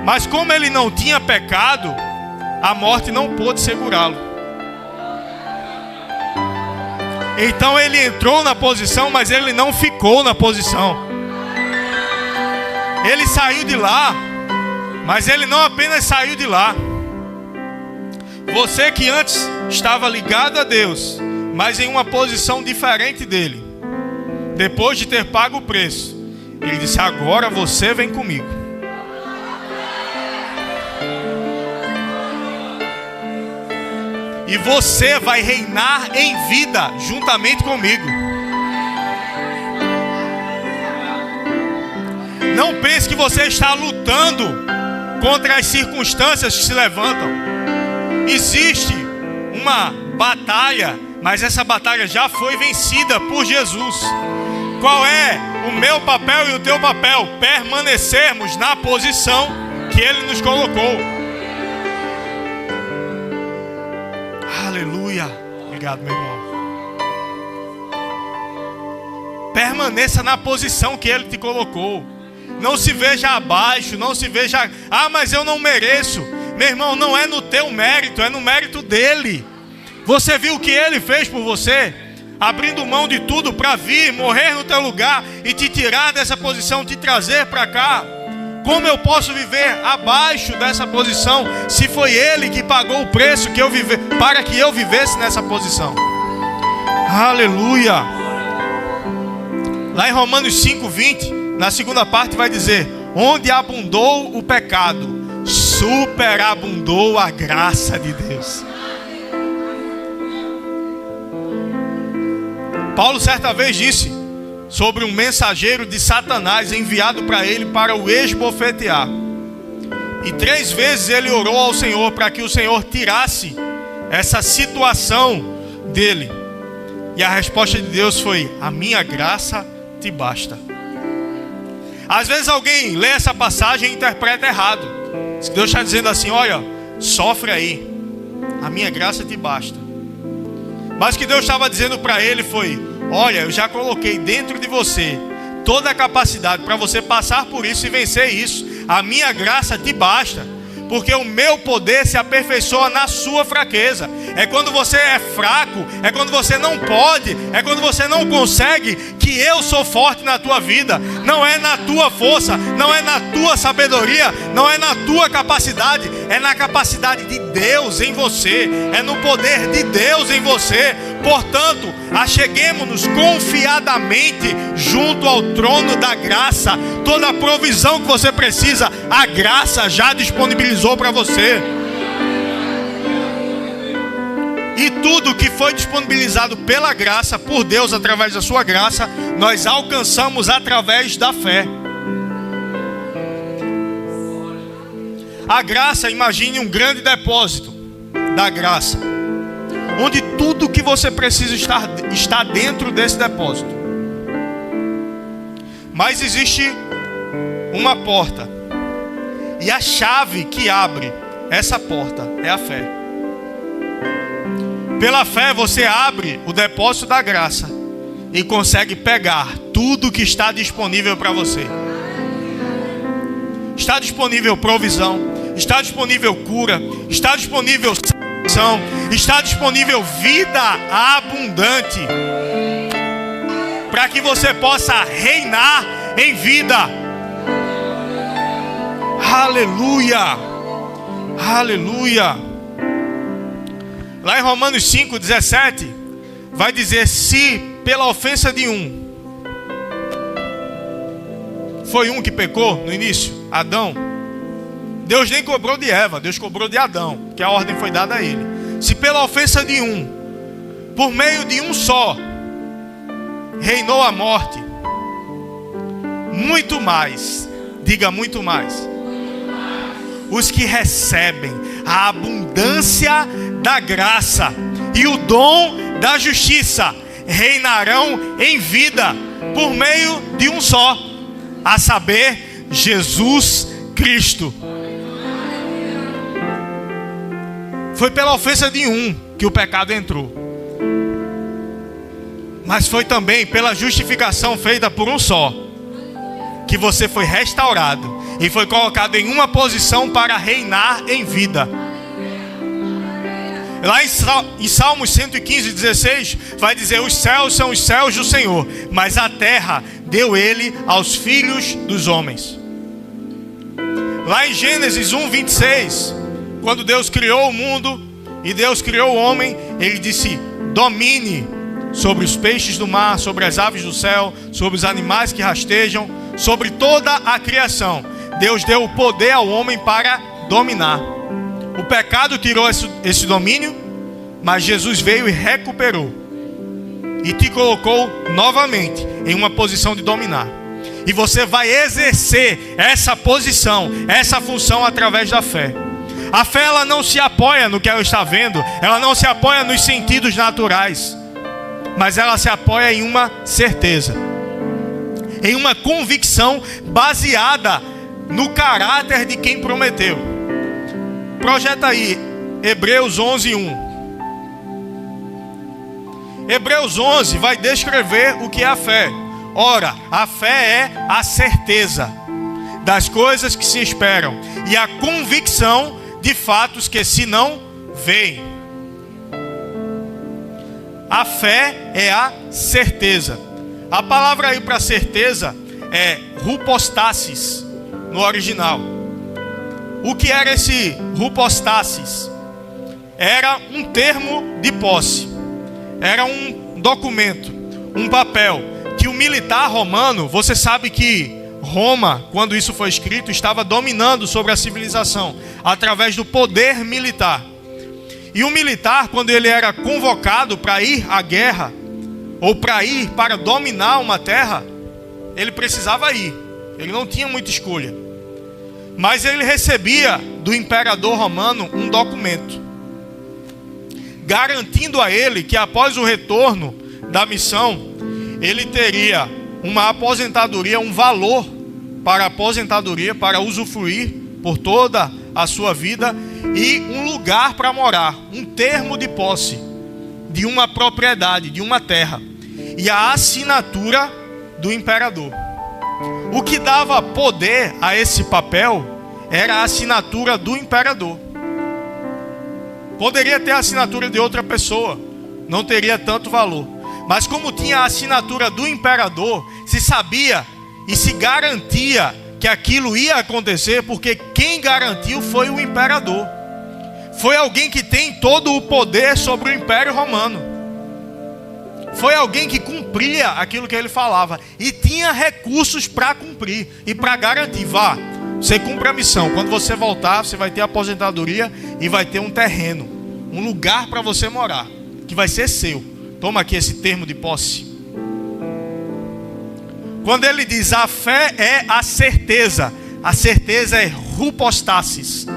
Mas como ele não tinha pecado, a morte não pôde segurá-lo. Então ele entrou na posição, mas ele não ficou na posição. Ele saiu de lá, mas ele não apenas saiu de lá. Você que antes estava ligado a Deus, mas em uma posição diferente dele, depois de ter pago o preço, ele disse: agora você vem comigo. E você vai reinar em vida juntamente comigo. Não pense que você está lutando contra as circunstâncias que se levantam. Existe uma batalha, mas essa batalha já foi vencida por Jesus. Qual é o meu papel e o teu papel? Permanecermos na posição que Ele nos colocou. Aleluia. Obrigado, meu irmão. Permaneça na posição que Ele te colocou. Não se veja abaixo, não se veja, mas eu não mereço. Meu irmão, não é no teu mérito, é no mérito dele. Você viu o que ele fez por você? Abrindo mão de tudo para vir, morrer no teu lugar e te tirar dessa posição, te trazer para cá. Como eu posso viver abaixo dessa posição, se foi ele que pagou o preço para que eu vivesse nessa posição? Aleluia! Lá em Romanos 5:20, na segunda parte vai dizer: onde abundou o pecado, superabundou a graça de Deus. Paulo certa vez disse sobre um mensageiro de Satanás enviado para ele para o esbofetear. E 3 vezes ele orou ao Senhor para que o Senhor tirasse essa situação dele. E a resposta de Deus foi: a minha graça te basta. Às vezes alguém lê essa passagem e interpreta errado. Deus está dizendo assim: olha, sofre aí, a minha graça te basta. Mas o que Deus estava dizendo para ele foi: olha, eu já coloquei dentro de você toda a capacidade para você passar por isso e vencer isso. A minha graça te basta, porque o meu poder se aperfeiçoa na sua fraqueza. É quando você é fraco, é quando você não pode, é quando você não consegue, que eu sou forte na tua vida. Não é na tua força, não é na tua sabedoria, não é na tua capacidade, é na capacidade de Deus em você, é no poder de Deus em você. Portanto, acheguemo-nos confiadamente junto ao trono da graça. Toda a provisão que você precisa, a graça já disponibilizou para você. E tudo que foi disponibilizado pela graça, por Deus, através da sua graça, nós alcançamos através da fé. A graça, imagine um grande depósito da graça, onde tudo que você precisa está dentro desse depósito. Mas existe uma porta, e a chave que abre essa porta é a fé. Pela fé você abre o depósito da graça e consegue pegar tudo que está disponível para você. Está disponível provisão, está disponível cura, está disponível salvação, está disponível vida abundante, para que você possa reinar em vida. Aleluia, aleluia. Lá em Romanos 5:17 vai dizer: se pela ofensa de um, foi um que pecou no início, Adão, Deus nem cobrou de Eva, Deus cobrou de Adão, que a ordem foi dada a ele. Se pela ofensa de um, por meio de um só, reinou a morte, muito mais, diga muito mais, os que recebem a abundância da graça e o dom da justiça reinarão em vida por meio de um só, a saber, Jesus Cristo. Foi pela ofensa de um que o pecado entrou, mas foi também pela justificação feita por um só que você foi restaurado e foi colocado em uma posição para reinar em vida. Lá em Salmos 115:16 vai dizer: os céus são os céus do Senhor, mas a terra deu ele aos filhos dos homens. Lá em Gênesis 1:26, quando Deus criou o mundo e Deus criou o homem, ele disse: domine sobre os peixes do mar, sobre as aves do céu, sobre os animais que rastejam, sobre toda a criação. Deus deu o poder ao homem para dominar. O pecado tirou esse domínio, mas Jesus veio e recuperou e te colocou novamente em uma posição de dominar. E você vai exercer essa posição, essa função através da fé. A fé, ela não se apoia no que ela está vendo, ela não se apoia nos sentidos naturais, mas ela se apoia em uma certeza, em uma convicção baseada no caráter de quem prometeu. Projeta aí Hebreus 11:1. Hebreus 11 vai descrever o que é a fé. Ora, a fé é a certeza das coisas que se esperam e a convicção de fatos que se não veem. A fé é a certeza. A palavra aí para certeza é hypostasis no original. O que era esse hypostasis? Era um termo de posse. Era um documento, um papel que o militar romano, você sabe que Roma, quando isso foi escrito, estava dominando sobre a civilização através do poder militar. E o militar, quando ele era convocado para ir à guerra ou para dominar uma terra, ele precisava ir. Ele não tinha muita escolha. Mas ele recebia do imperador romano um documento, garantindo a ele que após o retorno da missão, ele teria uma aposentadoria, um valor para a aposentadoria, para usufruir por toda a sua vida, e um lugar para morar, um termo de posse de uma propriedade, de uma terra, e a assinatura do imperador. O que dava poder a esse papel era a assinatura do imperador. Poderia ter a assinatura de outra pessoa, não teria tanto valor. Mas como tinha a assinatura do imperador, se sabia e se garantia que aquilo ia acontecer, porque quem garantiu foi o imperador. Foi alguém que tem todo o poder sobre o Império Romano. Foi alguém que cumpria aquilo que ele falava e tinha recursos para cumprir e para garantir. Vá, você cumpre a missão. Quando você voltar, você vai ter aposentadoria e vai ter um terreno, um lugar para você morar, que vai ser seu. Toma aqui esse termo de posse. Quando ele diz a fé é a certeza é hypostasis,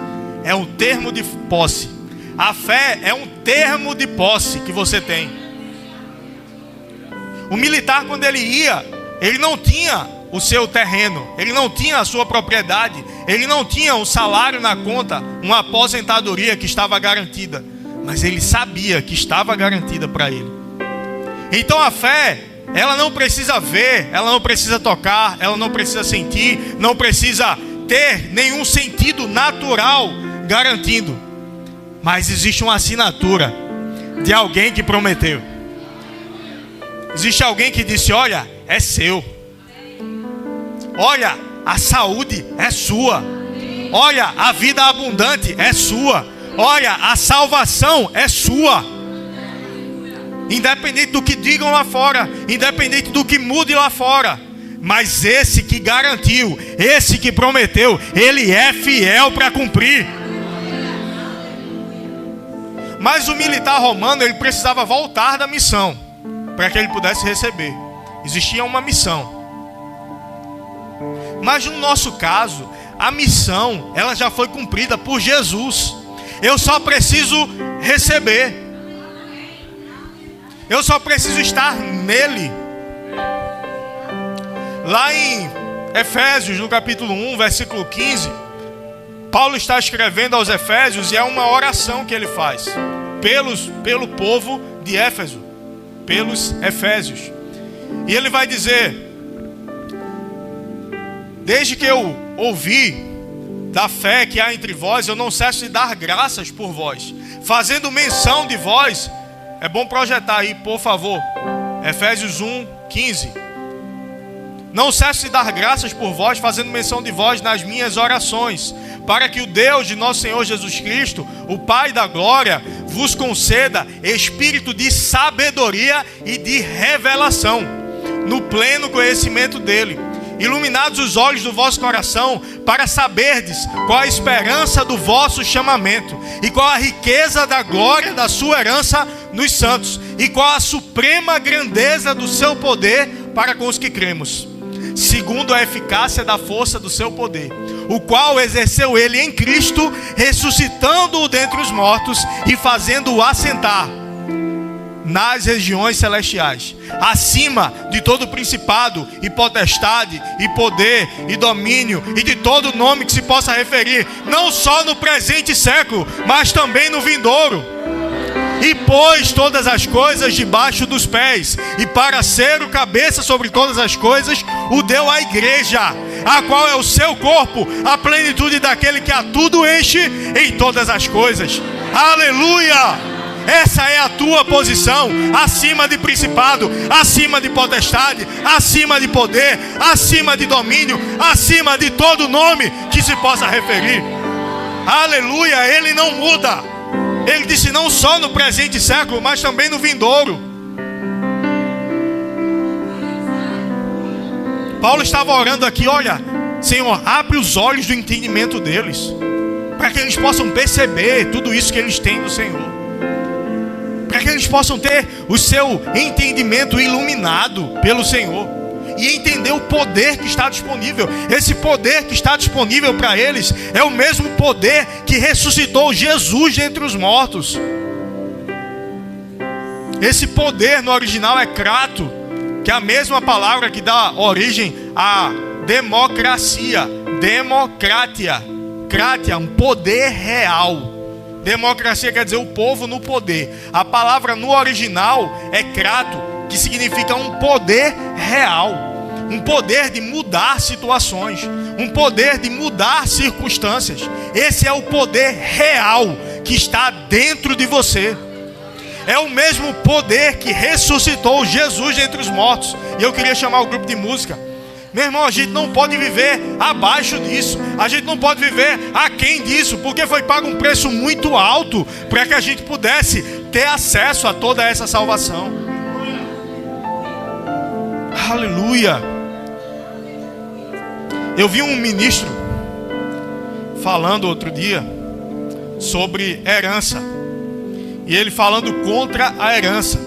é um termo de posse. A fé é um termo de posse que você tem. O militar, quando ele ia, ele não tinha o seu terreno, ele não tinha a sua propriedade, ele não tinha um salário na conta, uma aposentadoria que estava garantida, mas ele sabia que estava garantida para ele. Então a fé, ela não precisa ver, ela não precisa tocar, ela não precisa sentir, não precisa ter nenhum sentido natural garantindo. Mas existe uma assinatura de alguém que prometeu. Existe alguém que disse: olha, é seu. Olha, a saúde é sua. Olha, a vida abundante é sua. Olha, a salvação é sua. Independente do que digam lá fora, independente do que mude lá fora, mas esse que garantiu, esse que prometeu, ele é fiel para cumprir. Mas o militar romano, ele precisava voltar da missão para que ele pudesse receber. Existia uma missão. Mas no nosso caso, a missão, ela já foi cumprida por Jesus. Eu só preciso receber. Eu só preciso estar nele. Lá em Efésios, no capítulo 1, versículo 15, Paulo está escrevendo aos Efésios e é uma oração que ele faz pelo povo de Éfeso, pelos Efésios. E ele vai dizer: desde que eu ouvi da fé que há entre vós, eu não cesso de dar graças por vós, fazendo menção de vós. É bom projetar aí, por favor. Efésios 1, 15. Não cesso de dar graças por vós, fazendo menção de vós nas minhas orações, para que o Deus de nosso Senhor Jesus Cristo, o Pai da glória, vos conceda espírito de sabedoria e de revelação, no pleno conhecimento dele, iluminados os olhos do vosso coração, para saberdes qual a esperança do vosso chamamento, e qual a riqueza da glória da sua herança nos santos, e qual a suprema grandeza do seu poder para com os que cremos, segundo a eficácia da força do seu poder, o qual exerceu ele em Cristo, ressuscitando-o dentre os mortos e fazendo-o assentar nas regiões celestiais, acima de todo principado e potestade e poder e domínio e de todo nome que se possa referir, não só no presente século, mas também no vindouro. E pôs todas as coisas debaixo dos pés, e para ser o cabeça sobre todas as coisas, o deu à igreja, a qual é o seu corpo, a plenitude daquele que a tudo enche em todas as coisas. Aleluia! Essa é a tua posição, acima de principado, acima de potestade, acima de poder, acima de domínio, acima de todo nome que se possa referir. Aleluia, ele não muda. Ele disse não só no presente século, mas também no vindouro. Paulo estava orando aqui, olha, Senhor, abre os olhos do entendimento deles, para que eles possam perceber tudo isso que eles têm no Senhor, para que eles possam ter o seu entendimento iluminado pelo Senhor e entender o poder que está disponível. Esse poder que está disponível para eles é o mesmo poder que ressuscitou Jesus dentre os mortos. Esse poder no original é krato, que é a mesma palavra que dá origem à democracia, democratia, kratia, um poder real. Democracia quer dizer o povo no poder. A palavra no original é krato, que significa um poder real, um poder de mudar situações, um poder de mudar circunstâncias. Esse é o poder real que está dentro de você. É o mesmo poder que ressuscitou Jesus entre os mortos. E eu queria chamar o grupo de música. Meu irmão, a gente não pode viver abaixo disso. A gente não pode viver aquém disso, porque foi pago um preço muito alto para que a gente pudesse ter acesso a toda essa salvação. Aleluia. Eu vi um ministro falando outro dia sobre herança, e ele falando contra a herança.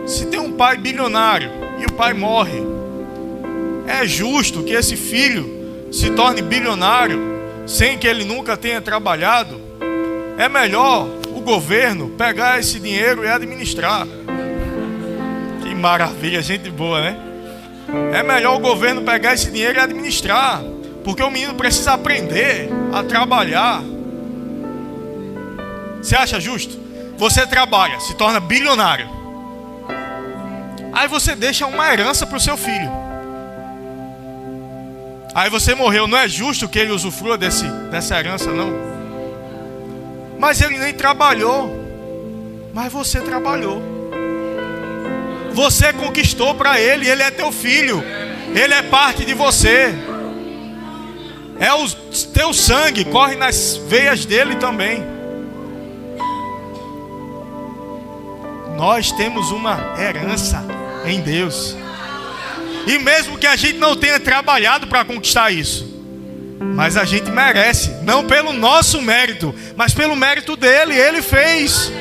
Se tem um pai bilionário e o pai morre, é justo que esse filho se torne bilionário sem que ele nunca tenha trabalhado? É melhor o governo pegar esse dinheiro e administrar. Que maravilha, gente boa, né? É melhor o governo pegar esse dinheiro e administrar, porque o menino precisa aprender a trabalhar. Você acha justo? Você trabalha, se torna bilionário, aí você deixa uma herança para o seu filho. Aí você morreu, não é justo que ele usufrua dessa herança, não. Mas ele nem trabalhou. Mas você trabalhou. Você conquistou para ele, ele é teu filho. Ele é parte de você. É o teu sangue, corre nas veias dele também. Nós temos uma herança em Deus. E mesmo que a gente não tenha trabalhado para conquistar isso, mas a gente merece, não pelo nosso mérito, mas pelo mérito dele. Ele fez.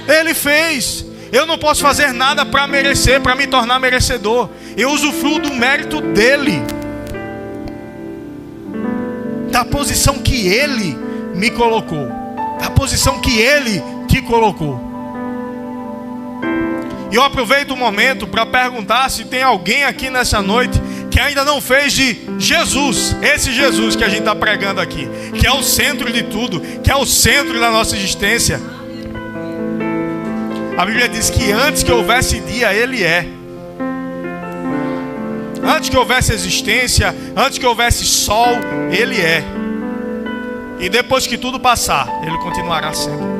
Ele fez. Eu não posso fazer nada para merecer, para me tornar merecedor. Eu usufruo do mérito dele, da posição que ele me colocou, da posição que ele te colocou. E eu aproveito o momento para perguntar se tem alguém aqui nessa noite que ainda não fez de Jesus, esse Jesus que a gente está pregando aqui, que é o centro de tudo, que é o centro da nossa existência. A Bíblia diz que antes que houvesse dia, Ele é. Antes que houvesse existência, antes que houvesse sol, Ele é. E depois que tudo passar, Ele continuará sendo.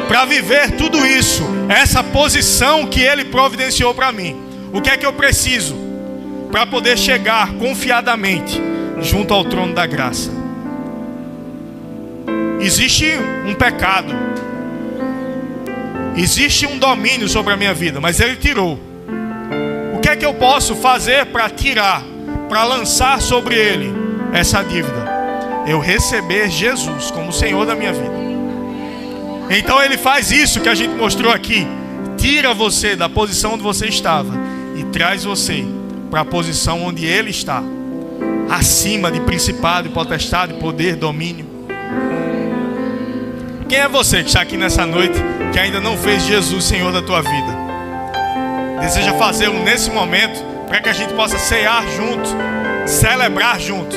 Para viver tudo isso, essa posição que Ele providenciou para mim, o que é que eu preciso para poder chegar confiadamente junto ao trono da graça? Existe um pecado, existe um domínio sobre a minha vida, mas Ele tirou. O que é que eu posso fazer para tirar, para lançar sobre Ele essa dívida? Eu receber Jesus como Senhor da minha vida. Então Ele faz isso que a gente mostrou aqui. Tira você da posição onde você estava e traz você para a posição onde Ele está, acima de principado, potestade, poder, domínio. Quem é você que está aqui nessa noite que ainda não fez Jesus Senhor da tua vida? Deseja fazê-lo nesse momento para que a gente possa cear junto, celebrar junto?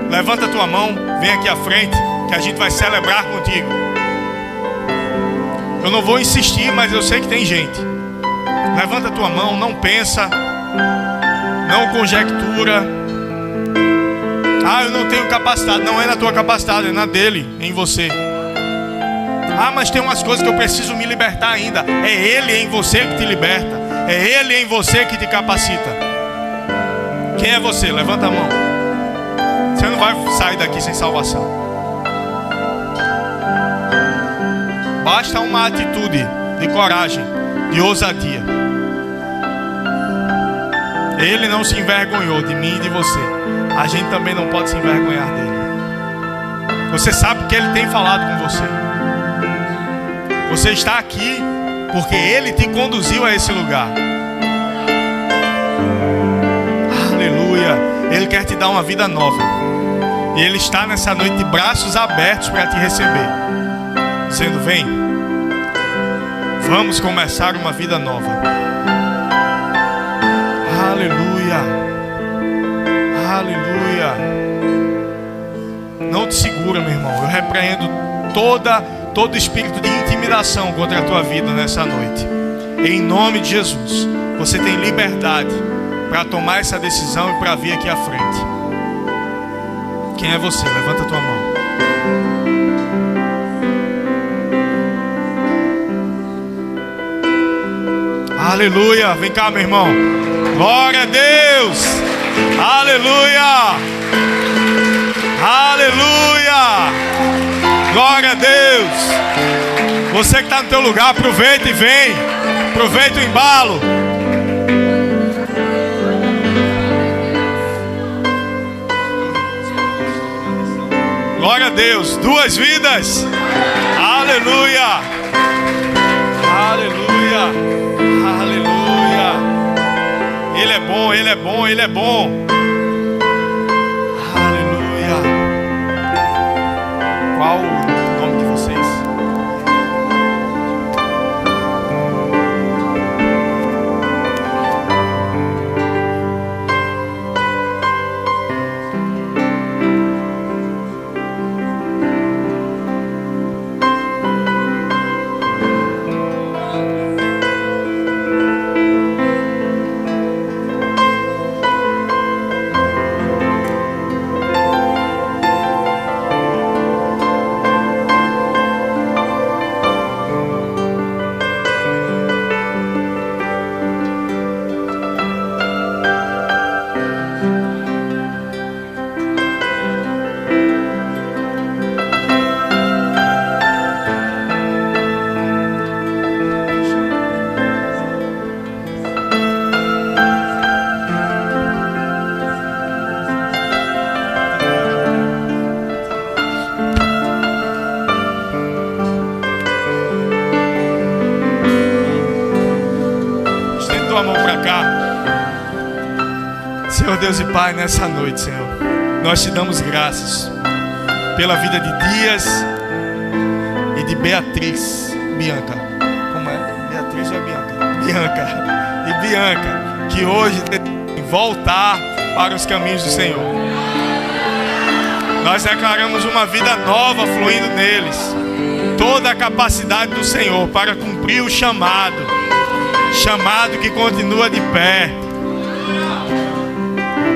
Levanta a tua mão, vem aqui à frente que a gente vai celebrar contigo. Eu não vou insistir, mas eu sei que tem gente. Levanta a tua mão, não pensa. Não conjectura. Ah, eu não tenho capacidade. Não é na tua capacidade, é na dele, em você. Ah, mas tem umas coisas que eu preciso me libertar ainda. É ele em você que te liberta. É ele em você que te capacita. Quem é você? Levanta a mão. Você não vai sair daqui sem salvação. Basta uma atitude de coragem, de ousadia. Ele não se envergonhou de mim e de você. A gente também não pode se envergonhar dele. Você sabe que ele tem falado com você. Você está aqui porque ele te conduziu a esse lugar. Aleluia. Ele quer te dar uma vida nova. E ele está nessa noite de braços abertos para te receber, dizendo: vem, vamos começar uma vida nova. Aleluia. Aleluia. Não te segura, meu irmão. Eu repreendo todo espírito de intimidação contra a tua vida nessa noite. Em nome de Jesus, você tem liberdade para tomar essa decisão e para vir aqui à frente. Quem é você? Levanta a tua mão. Aleluia. Vem cá, meu irmão. Glória a Deus. Aleluia. Aleluia. Glória a Deus. Você que está no teu lugar, aproveita e vem. Aproveita o embalo. Glória a Deus. 2 vidas. Aleluia. Aleluia. Aleluia. Ele é bom, ele é bom, ele é bom. Aleluia. Qual o nome de vocês? Senhor Deus e Pai, nessa noite, Senhor, nós te damos graças pela vida de Dias e de Beatriz. Bianca, como é? Beatriz ou é Bianca? Bianca e Bianca, que hoje devem voltar para os caminhos do Senhor. Nós declaramos uma vida nova fluindo neles, toda a capacidade do Senhor para cumprir o chamado que continua de pé.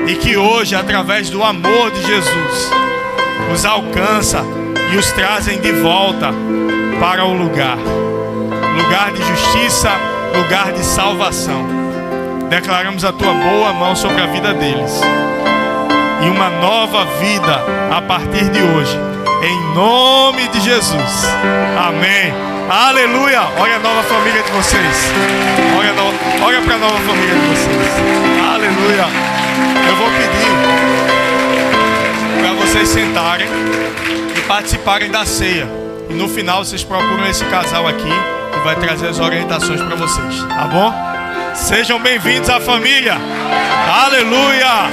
E que hoje, através do amor de Jesus, os alcança e os trazem de volta para o lugar de justiça, lugar de salvação. Declaramos a tua boa mão sobre a vida deles e uma nova vida a partir de hoje, em nome de Jesus. Amém. Aleluia. Olha a nova família de vocês. Olha para a nova família de vocês. Aleluia. Eu vou pedir para vocês sentarem e participarem da ceia. E no final vocês procuram esse casal aqui que vai trazer as orientações para vocês. Tá bom? Sejam bem-vindos à família. Aleluia.